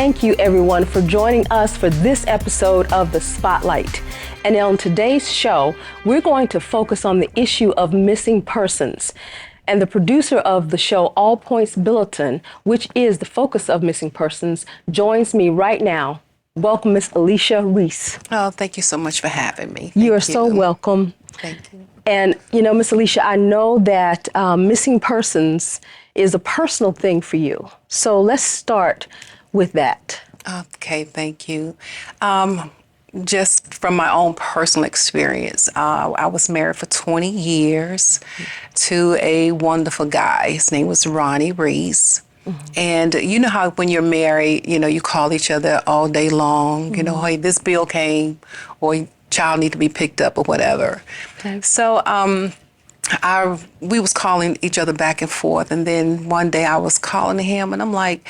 thank you everyone for joining us for this episode of The Spotlight. And on today's show, we're going to focus on the issue of missing persons. And the producer of the show, All Points Bulletin, which is the focus of missing persons, joins me right now. Welcome, Miss Aleasha Reese. Oh, thank you so much for having me. You are so welcome. Thank you. And, you know, Miss Aleasha, I know that missing persons is a personal thing for you. So let's start with that. Okay, thank you. Just from my own personal experience, I was married for 20 years to a wonderful guy. His name was Ronnie Reese. And you know how when you're married, you know, you call each other all day long, you know, hey, this bill came, or child need to be picked up or whatever. Okay. So we was calling each other back and forth. And then one day I was calling him and I'm like,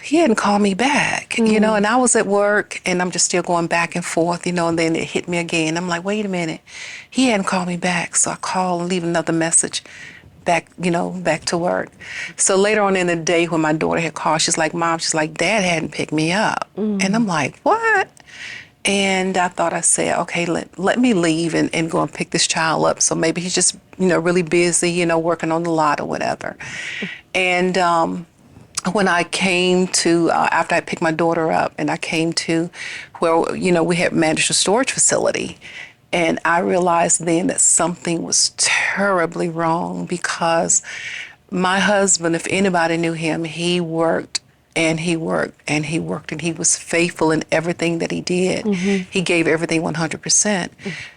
he hadn't called me back, you know, and I was at work and I'm just still going back and forth, you know, and then it hit me again. I'm like, wait a minute, he hadn't called me back. So I call and leave another message back, you know, back to work. So later on in the day when my daughter had called, she's like, Mom, she's like, Dad hadn't picked me up. And I'm like, what? And I thought, I said, okay, let me leave and go and pick this child up. So maybe he's just, you know, really busy, you know, working on the lot or whatever. And when I came to, after I picked my daughter up and I came to where, you know, we had managed a storage facility. And I realized then that something was terribly wrong because my husband, if anybody knew him, he worked and he worked and he worked and he was faithful in everything that he did. He gave everything 100%.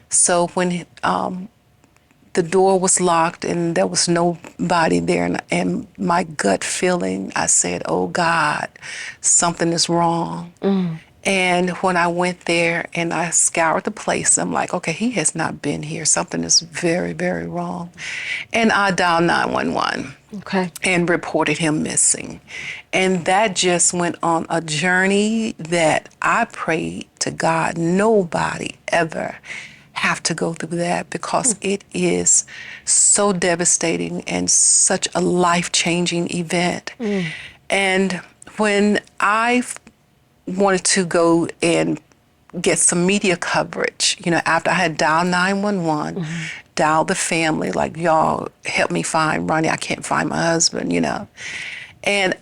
So when the door was locked and there was nobody there, and my gut feeling, I said, oh God, something is wrong. And when I went there and I scoured the place, I'm like, okay, he has not been here. Something is very, very wrong. And I dialed 911 and reported him missing. And that just went on a journey that I prayed to God nobody ever have to go through that, because it is so devastating and such a life-changing event. And when I wanted to go and get some media coverage, you know, after I had dialed 911, dialed the family, like, y'all help me find Ronnie, I can't find my husband, you know. And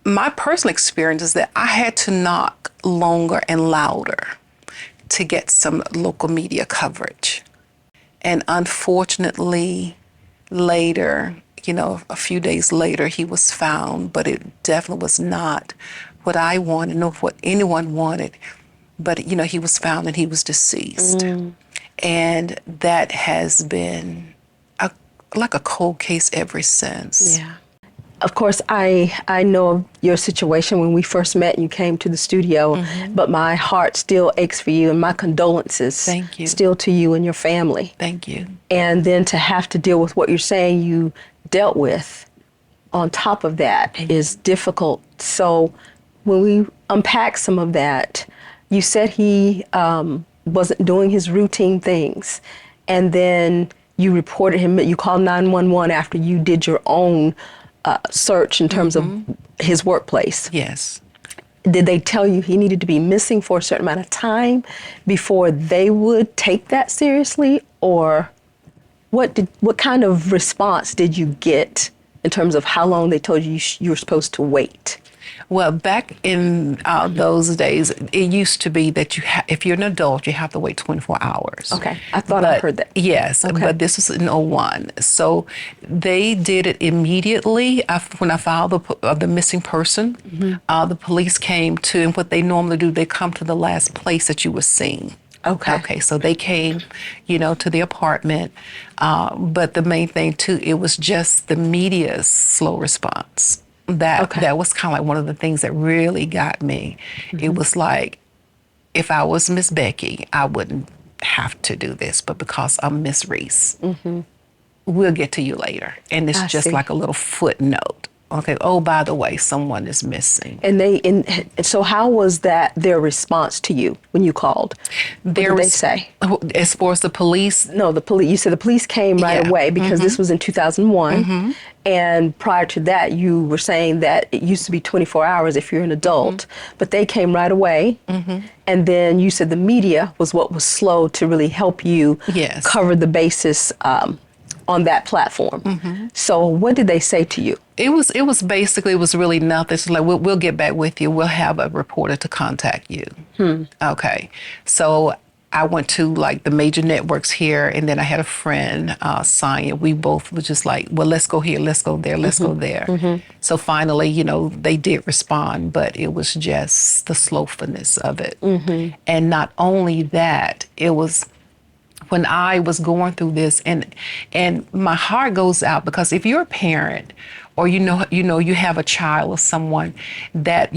my personal experience is that I had to knock longer and louder to get some local media coverage. And unfortunately, later, you know, a few days later, he was found, but it definitely was not what I wanted, nor what anyone wanted. But, you know, he was found and he was deceased. And that has been like a cold case ever since. Yeah. Of course, I know of your situation when we first met and you came to the studio, but my heart still aches for you, and my condolences Thank you. still to you and your family. Thank you. And then to have to deal with what you're saying you dealt with on top of that is difficult. So when we unpack some of that, you said he wasn't doing his routine things, and then you reported him, you called 911 after you did your own search in terms of his workplace. Yes. Did they tell you he needed to be missing for a certain amount of time before they would take that seriously? Or what kind of response did you get in terms of how long they told you you were supposed to wait? Well, back in those days, it used to be that if you're an adult, you have to wait 24 hours. Okay, I thought I heard that. Yes, Okay. But this was in '01. So they did it immediately when I filed the missing person. The police came to, and what they normally do, they come to the last place that you were seen. Okay, so they came, you know, to the apartment. But the main thing, too, it was just the media's slow response. That was kind of like one of the things that really got me. It was like, if I was Miss Becky, I wouldn't have to do this, but because I'm Miss Reese, we'll get to you later. And it's just like a little footnote. okay, oh, by the way, someone is missing. And so how was that their response to you when you called? What did they say? As far as the police, No, the police. You said the police came right Yeah. away because this was in 2001, and prior to that, you were saying that it used to be 24 hours if you're an adult, but they came right away. And then you said the media was what was slow to really help you Yes. cover the basis on that platform. So what did they say to you? it was basically, it was really nothing. It's like, we'll get back with you. We'll have a reporter to contact you. Okay. So I went to like the major networks here, and then I had a friend, Sonia. We both were just like, well, let's go here, let's go there, let's go there. So finally, you know, they did respond, but it was just the slowfulness of it. And not only that, it was when I was going through this, and my heart goes out, because if you're a parent, or you have a child or someone that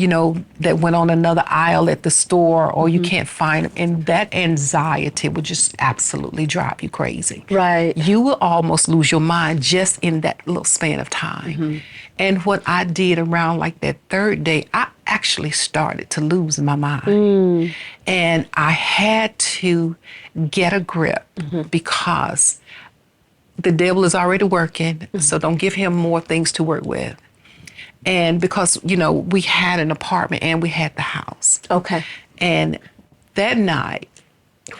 that went on another aisle at the store, or you can't find them, and that anxiety would just absolutely drive you crazy. Right. You will almost lose your mind just in that little span of time. And what I did around like that third day, I actually started to lose my mind. And I had to get a grip, because the devil is already working, so don't give him more things to work with. And because, we had an apartment and we had the house. Okay. And that night,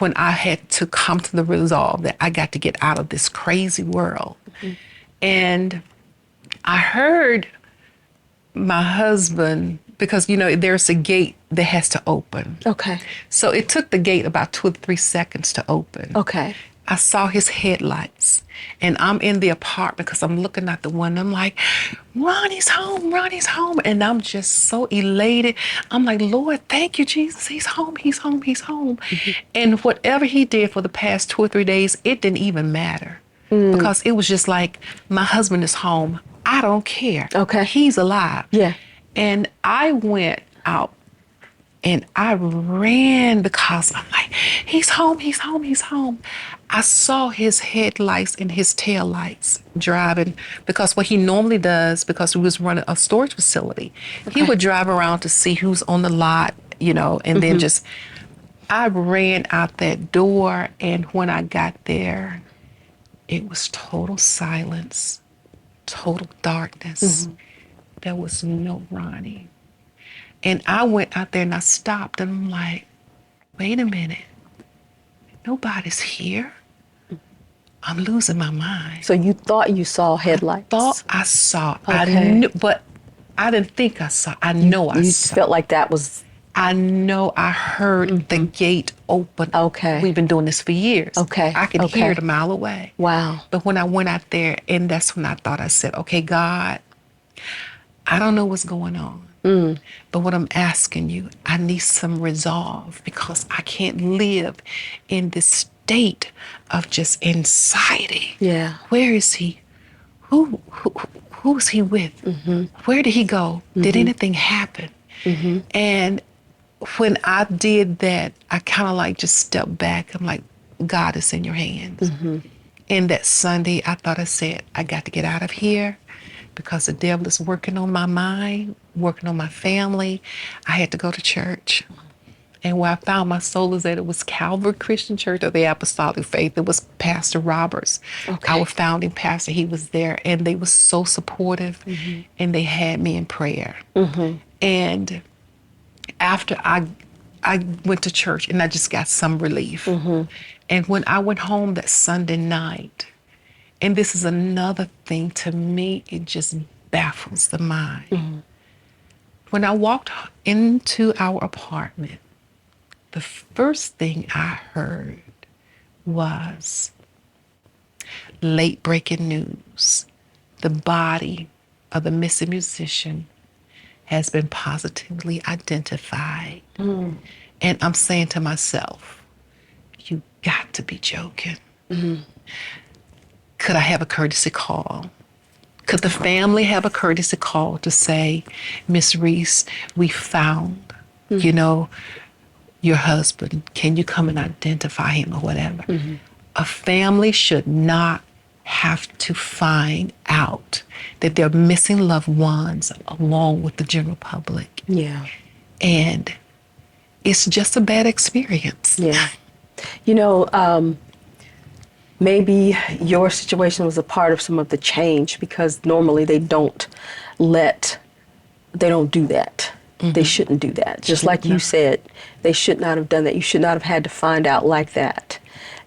when I had to come to the resolve that I got to get out of this crazy world, and I heard my husband, because, there's a gate that has to open. Okay. So it took the gate about 2 or 3 seconds to open. Okay. I saw his headlights, and I'm in the apartment because I'm looking out the window. I'm like, Ronnie's home, Ronnie's home. And I'm just so elated. I'm like, Lord, thank you, Jesus. He's home, he's home, he's home. And whatever he did for the past 2 or 3 days, it didn't even matter, because it was just like, my husband is home. I don't care. Okay. He's alive. Yeah. And I went out and I ran, because I'm like, he's home, he's home, he's home. I saw his headlights and his taillights driving, because what he normally does, because we was running a storage facility, he would drive around to see who's on the lot, and then I ran out that door, and when I got there, it was total silence, total darkness. There was no Ronnie. And I went out there and I stopped, and I'm like, wait a minute. Nobody's here. I'm losing my mind. So you thought you saw headlights? Thought I saw. Okay. I knew, but I didn't think I saw. I know I You saw. felt like that was... I know I heard the gate open. Okay. We've been doing this for years. Okay. I could Okay. hear it a mile away. Wow. But when I went out there, and that's when I said, okay, God, I don't know what's going on. But what I'm asking you, I need some resolve, because I can't live in this state of just anxiety. Yeah. Where is he? Who is he with? Where did he go? Did anything happen? And when I did that, I kind of like just stepped back. I'm like, God is in your hands. And that Sunday, I said, I got to get out of here, because the devil is working on my mind, working on my family. I had to go to church. And where I found my soul is that it was Calvary Christian Church of the Apostolic Faith. It was Pastor Roberts, our founding pastor. He was there, and they were so supportive, and they had me in prayer. And after I went to church, and I just got some relief. And when I went home that Sunday night, and this is another thing to me, it just baffles the mind. When I walked into our apartment, the first thing I heard was late breaking news. The body of the missing musician has been positively identified. And I'm saying to myself, you got to be joking. Could I have a courtesy call? Could the family have a courtesy call to say, Miss Reese, we found, your husband. Can you come and identify him or whatever? A family should not have to find out that they're missing loved ones along with the general public. Yeah. And it's just a bad experience. Yeah. You know, maybe your situation was a part of some of the change, because normally they don't do that. They shouldn't do that. Just like you said, they should not have done that. You should not have had to find out like that.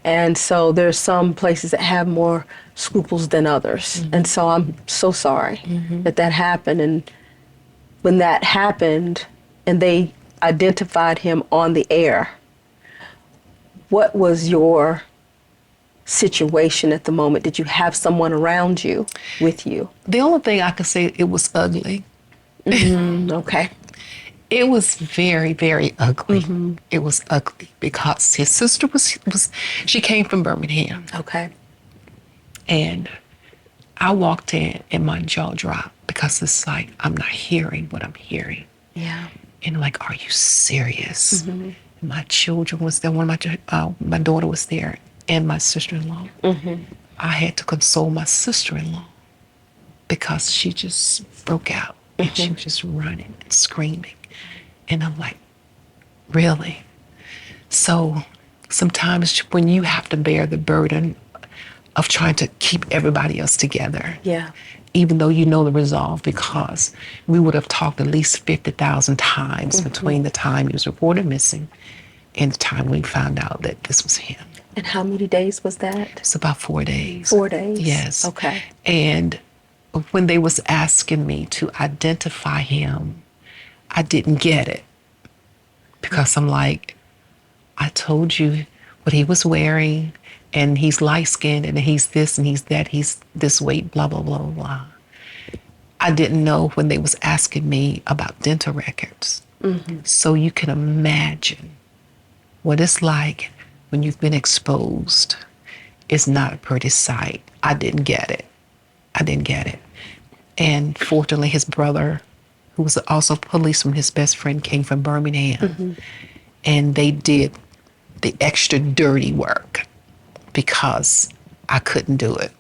And so there's some places that have more scruples than others. And so I'm so sorry that happened. And when that happened and they identified him on the air, what was your situation at the moment? Did you have someone around you, with you? The only thing I could say, it was ugly. Okay. It was very, very ugly. It was ugly because his sister she came from Birmingham. Okay. And I walked in and my jaw dropped, because it's like, I'm not hearing what I'm hearing. Yeah. And I'm like, are you serious? My children was there. One of my daughter was there, and my sister-in-law. I had to console my sister-in-law because she just broke out and she was just running and screaming. And I'm like, really? So sometimes when you have to bear the burden of trying to keep everybody else together, Yeah. even though you know the resolve, because we would have talked at least 50,000 times between the time he was reported missing and the time we found out that this was him. And how many days was that? It's about 4 days. 4 days? Yes. Okay. And when they was asking me to identify him, I didn't get it, because I'm like, I told you what he was wearing, and he's light-skinned, and he's this, and he's that, he's this weight, blah, blah, blah, blah. I didn't know when they was asking me about dental records. So you can imagine what it's like when you've been exposed. It's not a pretty sight. I didn't get it. And fortunately, his brother, who was also a policeman, his best friend, came from Birmingham. And they did the extra dirty work because I couldn't do it.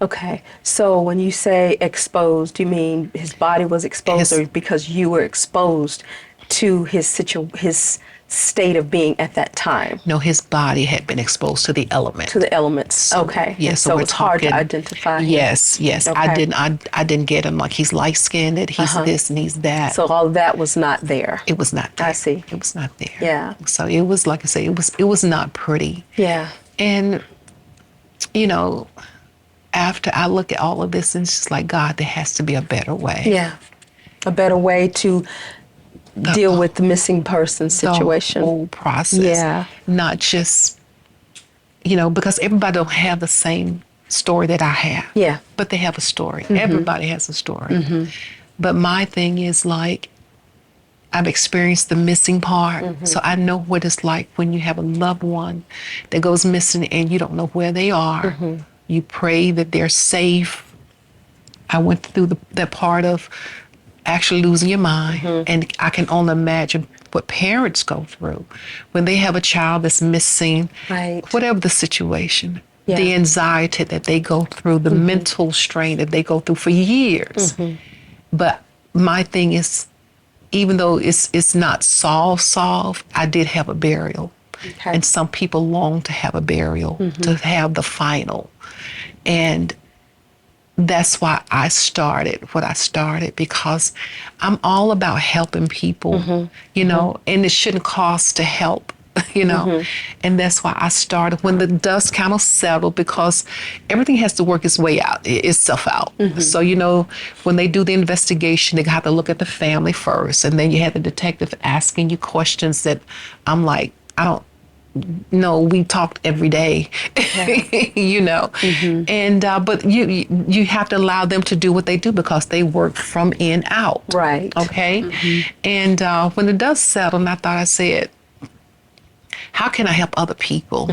Okay. So when you say exposed, do you mean his body was exposed, or because you were exposed to his state of being at that time? No, his body had been exposed to the element. To the elements. Okay. Yes. And so it's hard to identify him. Yes. Okay. I didn't get him. Like, he's light-skinned, he's this and he's that. So all that was not there. It was not there. I see. It was not there. Yeah. So it was, like I say, it was not pretty. Yeah. And, you know, after I look at all of this, and it's just like, God, there has to be a better way. Yeah. A better way to deal with the missing person situation. The whole process. Yeah. Not just, because everybody don't have the same story that I have. Yeah. But they have a story. Everybody has a story. But my thing is, like, I've experienced the missing part. So I know what it's like when you have a loved one that goes missing and you don't know where they are. You pray that they're safe. I went through that part of actually losing your mind. And I can only imagine what parents go through when they have a child that's missing, Right. whatever the situation, Yeah. the anxiety that they go through, the mental strain that they go through for years. But my thing is, even though it's not solved, I did have a burial. Okay. And some people long to have a burial, to have the final. And that's why I started what I started, because I'm all about helping people, and it shouldn't cost to help, and that's why I started when the dust kind of settled, because everything has to work its way out, itself out. So, when they do the investigation, they have to look at the family first, and then you have the detective asking you questions that I'm like, I don't know, we talked every day, and but you have to allow them to do what they do, because they work from in out. Right. Okay. And when the dust settled, and I said, how can I help other people?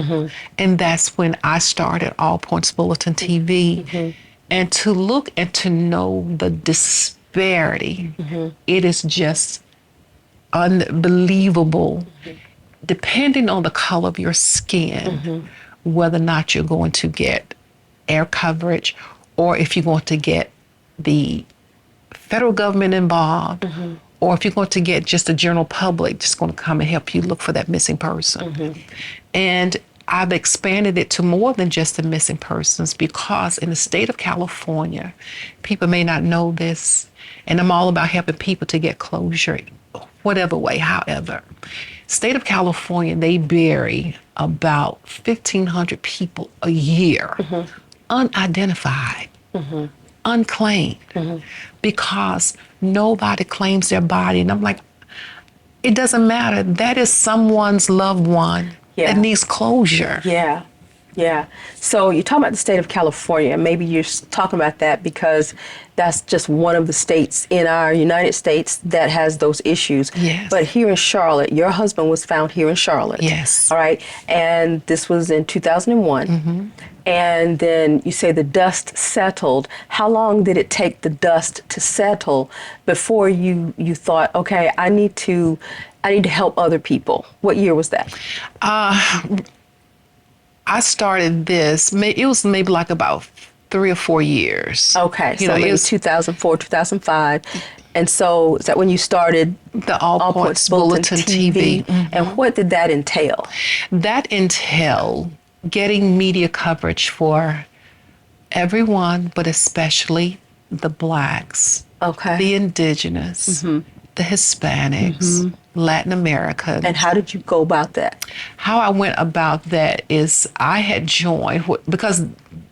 And that's when I started All Points Bulletin TV, and to look and to know the disparity. It is just unbelievable. Depending on the color of your skin, whether or not you're going to get air coverage, or if you're going to get the federal government involved, or if you're going to get just the general public just going to come and help you look for that missing person. And I've expanded it to more than just the missing persons, because in the state of California, people may not know this, and I'm all about helping people to get closure, whatever way, however. State of California, they bury about 1,500 people a year, unidentified, unclaimed, because nobody claims their body. And I'm like, it doesn't matter. That is someone's loved one that needs closure. Yeah. Yeah. So you're talking about the state of California. Maybe you're talking about that because that's just one of the states in our United States that has those issues. Yes. But here in Charlotte, your husband was found here in Charlotte. Yes. All right. And this was in 2001. And then you say the dust settled. How long did it take the dust to settle before you thought, okay, I need to help other people? What year was that? I started this, it was maybe like about 3 or 4 years. Okay, so maybe 2004, 2005. And so is that when you started the All Points Bulletin TV? And what did that entail? That entailed getting media coverage for everyone, but especially the Blacks, the Indigenous, the Hispanics, Latin America. And how did you go about that? How I went about that is I had joined, because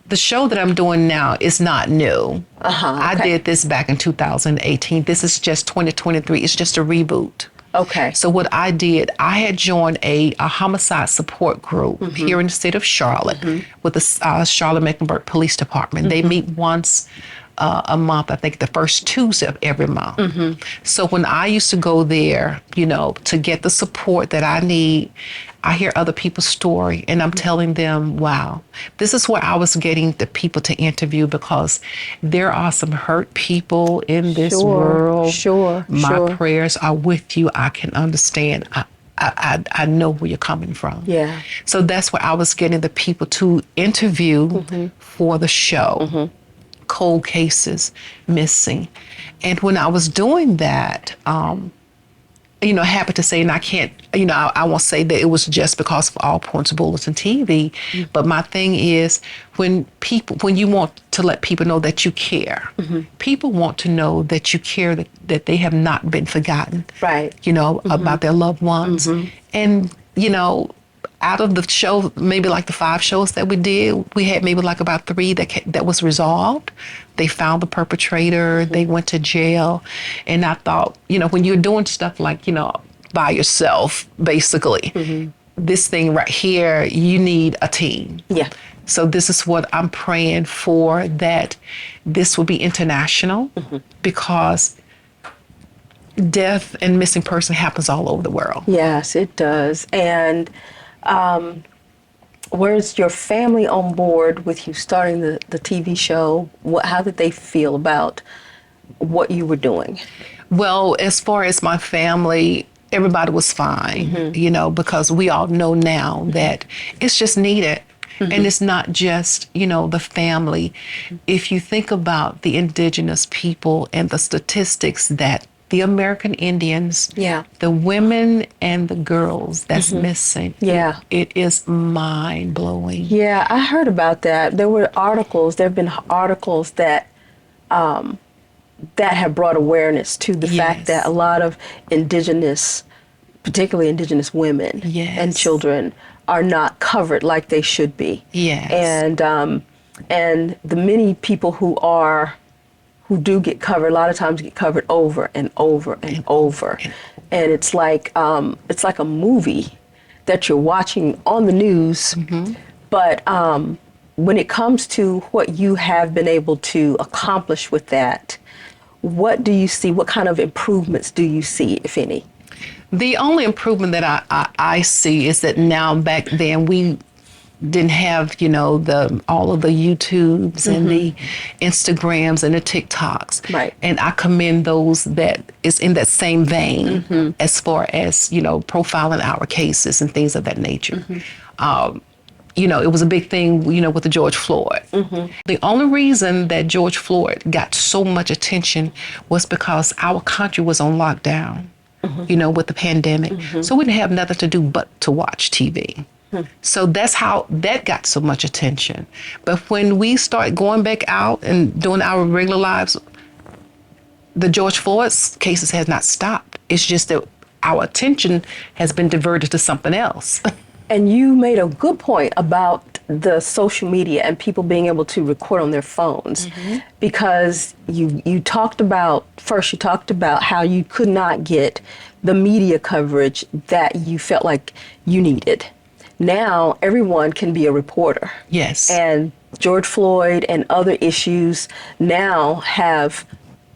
the show that I'm doing now is not new. I did this back in 2018. This is just 2023. It's just a reboot. Okay. So what I did, I had joined a homicide support group here in the state of Charlotte with the Charlotte-Mecklenburg Police Department. They meet once a month, I think the first Tuesday of every month. So when I used to go there, to get the support that I need, I hear other people's story and I'm telling them, wow, this is where I was getting the people to interview, because there are some hurt people in this world. My prayers are with you. I can understand. I know where you're coming from. Yeah. So that's where I was getting the people to interview for the show. Cold cases, missing. And when I was doing that, happy to say, and I can't, I won't say that it was just because of All Points Bulletin TV, but my thing is when you want to let people know that you care, people want to know that you care, that they have not been forgotten, right? About their loved ones. And, out of the show, maybe like the 5 shows that we did, we had maybe like about 3 that was resolved. They found the perpetrator, they went to jail. And I thought, when you're doing stuff like, by yourself, basically, this thing right here, you need a team. Yeah. So this is what I'm praying for, that this will be international, because death and missing person happens all over the world. Yes, it does. And where's your family on board with you starting the TV show? How did they feel about what you were doing? Well, as far as my family, everybody was fine, because we all know now that it's just needed. And it's not just, the family. If you think about the indigenous people and the statistics that the American Indians, the women and the girls that's missing. Yeah. It is mind blowing. Yeah, I heard about that. There have been articles that have brought awareness to the fact that a lot of particularly indigenous women and children are not covered like they should be. Yes. And the many people who do get covered, a lot of times get covered over and over and over. And it's like a movie that you're watching on the news. But when it comes to what you have been able to accomplish with that, what do you see? What kind of improvements do you see, if any? The only improvement that I see is that now, back then, we didn't have, all of the YouTubes and the Instagrams and the TikToks. Right. And I commend those that is in that same vein as far as, profiling our cases and things of that nature. it was a big thing, with the George Floyd. The only reason that George Floyd got so much attention was because our country was on lockdown, with the pandemic. So we didn't have nothing to do but to watch TV. So that's how that got so much attention. But when we start going back out and doing our regular lives, the George Floyd cases has not stopped. It's just that our attention has been diverted to something else. And you made a good point about the social media and people being able to record on their phones, because you talked about how you could not get the media coverage that you felt like you needed. Now everyone can be a reporter. Yes. And George Floyd and other issues now have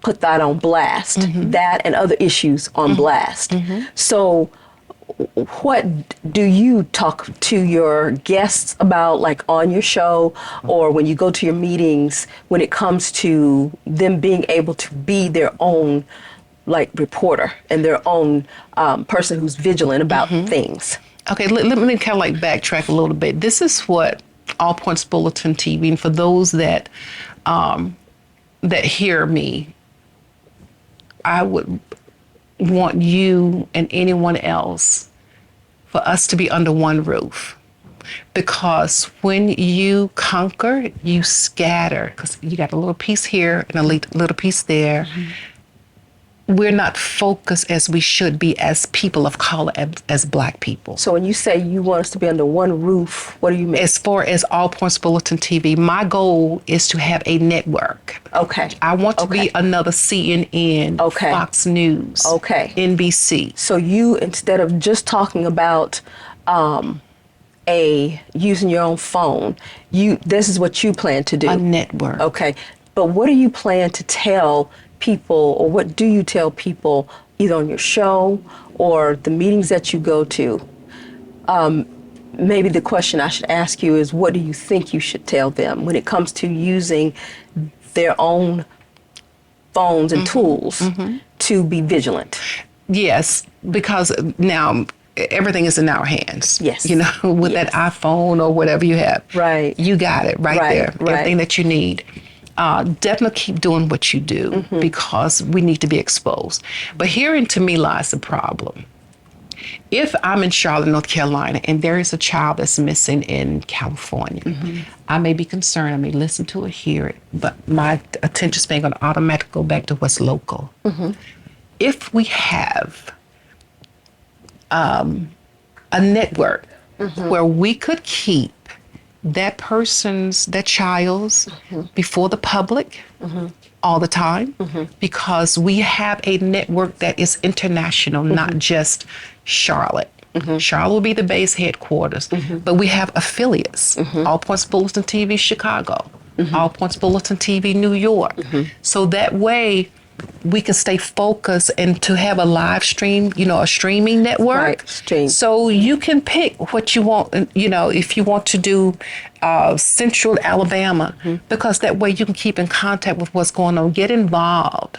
put that on blast, that and other issues on blast. So what do you talk to your guests about, like on your show or when you go to your meetings, when it comes to them being able to be their own like reporter and their own person who's vigilant about things? Okay, let me kind of like backtrack a little bit. This is what All Points Bulletin TV, and for those that that hear me, I would want you and anyone else for us to be under one roof. Because when you conquer, you scatter, because you got a little piece here and a little piece there. We're not focused as we should be as people of color, as Black people. So when you say you want us to be under one roof, what do you mean? As far as All Points Bulletin TV, my goal is to have a network. Okay. I want to be another CNN, Fox News, NBC. So you, instead of just talking about using your own phone, this is what you plan to do. A network. Okay. But what do you plan to tell people, or what do you tell people either on your show or the meetings that you go to? Maybe the question I should ask you is, what do you think you should tell them when it comes to using their own phones and tools to be vigilant? Yes, because now everything is in our hands. Yes. With that iPhone or whatever you have. Right. You got it right there. Right. Everything that you need. Definitely keep doing what you do because we need to be exposed. But herein to me lies the problem. If I'm in Charlotte, North Carolina, and there is a child that's missing in California, I may be concerned, I may listen to it, hear it, but my attention span going to automatically go back to what's local. If we have a network where we could keep that child's before the public all the time, because we have a network that is international, not just Charlotte. Charlotte will be the base headquarters, but we have affiliates. All Points Bulletin TV Chicago, All Points Bulletin TV New York. So that way we can stay focused and to have a live stream, a streaming network. Right, stream. So you can pick what you want, if you want to do Central Alabama, because that way you can keep in contact with what's going on, get involved,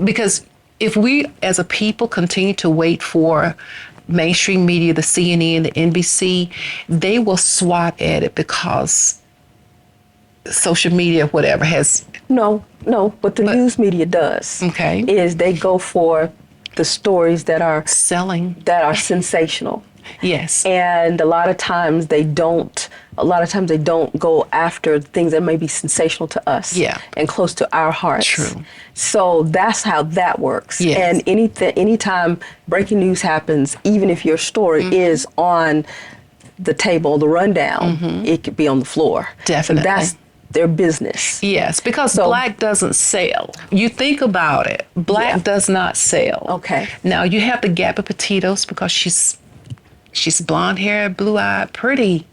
because if we as a people continue to wait for mainstream media, the CNN, the NBC, they will swat at it because social media, whatever, has... No, what the news media does is they go for the stories that are selling, that are sensational. Yes. And a lot of times they don't go after things that may be sensational to us and close to our hearts. True. So that's how that works. Yes. And anytime breaking news happens, even if your story is on the table, the rundown, it could be on the floor. Definitely. That's their business. Yes, because Black doesn't sell. You think about it, Black does not sell. Okay. Now you have the Gabby Petito's because she's blonde hair, blue eyed, pretty.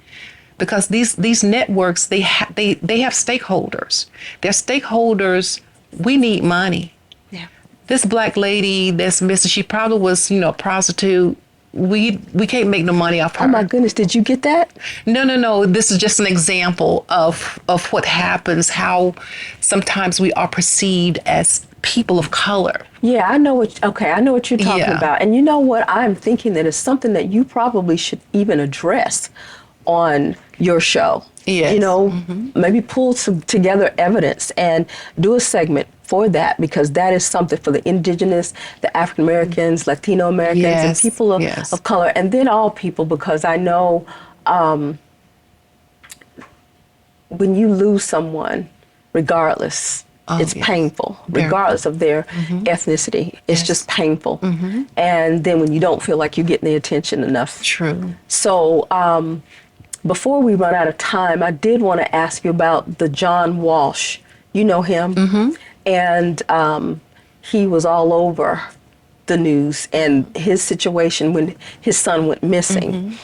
Because these networks, they have stakeholders. They're stakeholders. We need money. Yeah. This Black lady that's missing, she probably was a prostitute we can't make no money off her. Oh my goodness, did you get that? No. This is just an example of what happens, how sometimes we are perceived as people of color. Yeah, I know what you're talking Yeah. about. And you know what? I'm thinking that it's something that you probably should even address on your show. Yes. You know, maybe pull some together evidence and do a segment for that, because that is something for the indigenous, the African Americans, Latino Americans, and Yes, people yes. of color, and then all people, because I know when you lose someone, regardless, it's yes. painful, Very. regardless of their ethnicity. It's Yes. just painful. And then when you don't feel like you're getting the attention enough. True. So before we run out of time, I did want to ask you about the John Walsh. You know him? And he was all over the news, and his situation when his son went missing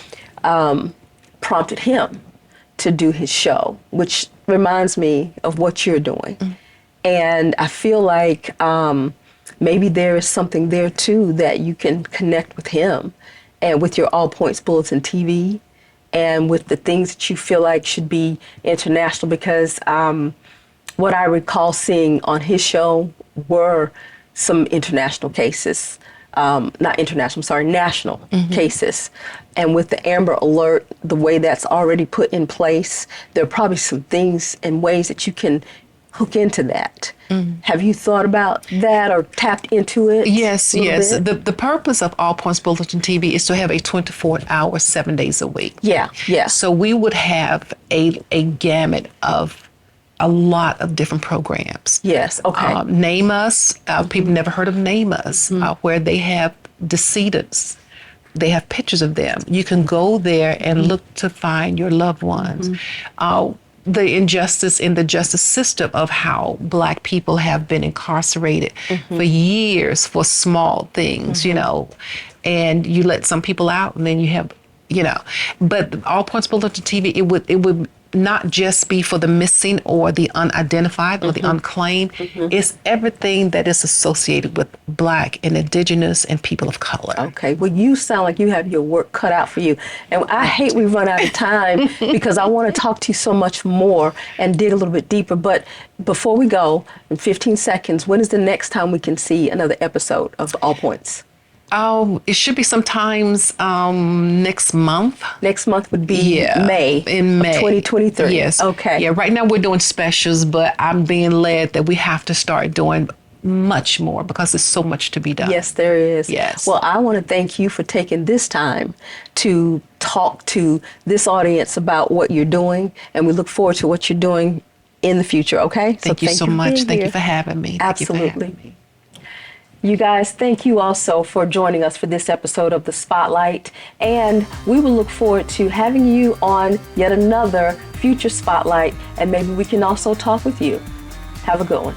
prompted him to do his show, which reminds me of what you're doing. And I feel like maybe there is something there too that you can connect with him and with your All Points Bulletin TV and with the things that you feel like should be international, because what I recall seeing on his show were some international cases. National cases. And with the Amber Alert, the way that's already put in place, there are probably some things and ways that you can hook into that. Have you thought about that or tapped into it? Yes, a little yes. bit? The purpose of All Points Bulletin TV is to have a 24-hour, 7 days a week. Yeah. So we would have a gamut of a lot of different programs. Yes, okay. Name Us, people never heard of Name Us, where they have decedents. They have pictures of them. You can go there and look to find your loved ones. The injustice in the justice system of how Black people have been incarcerated for years for small things, you know, and you let some people out and then you have, you know, but All Points Bulletin TV, it would not just be for the missing or the unidentified or the unclaimed. It's everything that is associated with Black and Indigenous and people of color. Okay, well, you sound like you have your work cut out for you. And I hate we run out of time because I want to talk to you so much more and dig a little bit deeper. But before we go, in 15 seconds, when is the next time we can see another episode of All Points? It should be sometimes next month. Next month would be May. In May. Of 2023. Yes. Okay. Yeah, right now we're doing specials, but I'm being led that we have to start doing much more because there's so much to be done. Yes, there is. Yes. Well, I want to thank you for taking this time to talk to this audience about what you're doing, and we look forward to what you're doing in the future, okay? Thank you so much. Thank you for having me. Absolutely. You guys, thank you also for joining us for this episode of The Spotlight. And we will look forward to having you on yet another future Spotlight, and maybe we can also talk with you. Have a good one.